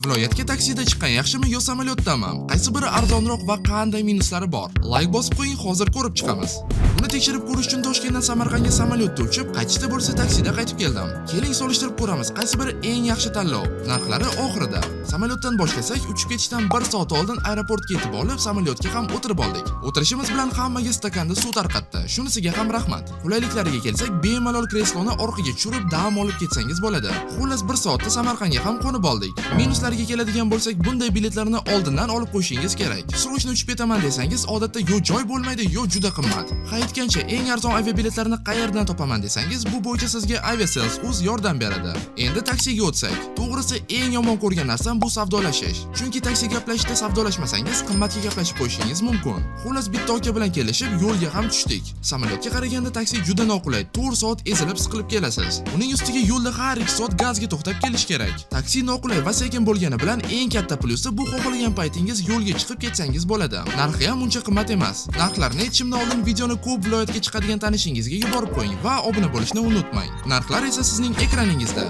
Viloyatga taksida chiqqan yaxshimi yo samolyotdanmi? Qaysi biri arzonroq va qanday minuslari bor? Like bosib qo'ying, hozir ko'rib chiqamiz. Buni tekshirib ko'rish uchun Toshkentdan Samarqandga samolyotda uchib, qaytishda bo'lsa taksida qaytib keldim. Keling solishtirib ko'ramiz, qaysi biri eng yaxshi tanlov. Narxlari oxirida. Samolyotdan boshlasak, uchib ketishdan 1 soat oldin aeroportga yetib olib, samolyotga ham o'tirib oldik. O'tirishimiz bilan hammaga stakanda suv tarqatdi. Shunisiga ham rahmat. Qulayliklariga kelsak, bemalol kresloni orqaga tushirib dam olib ketsangiz bo'ladi. Xullas 1 soatda Samarqandga ham qo'nib oldik. Minuslariga keladigan bo'lsak, bunday biletlarni oldindan olib qo'yishingiz kerak. Srochni uchib ketaman desangiz, odatda yo joy bo'lmaydi, yo juda qimmat. Aytgancha, eng arzon aviabiletlarni qayerdan topaman desangiz, bu bo'yicha sizga Aviasales.uz yordam beradi. Endi taksiga o'tsak, to'g'risi eng yomon ko'rgan narsam bu savdolashish. Chunki taksi gaplashishda savdolashmasangiz, qimmatga gaplashib qo'yishingiz mumkin. Xullas bitta aka bilan kelishib, yo'lga ham tushdik. Samolyotga qaraganda taksi juda noqulay. 4 soat ezilib siqilib kelasiz. Uning ustiga yo'lda har 2 soat gazga to'xtab kelish kerak. Taksi noqulay va sekin bo'lgani bilan eng katta plyusi bu xohlagan paytingiz yo'lga chiqib ketsangiz bo'ladi. Narxi ham uncha qimmat emas. Narxlarni aytishimdan oldin videoni ko'p viloyatga chiqadigan tanishingizga yuborib qo'ying va obuna bo'lishni unutmang. Narxlar esa sizning ekraningizda.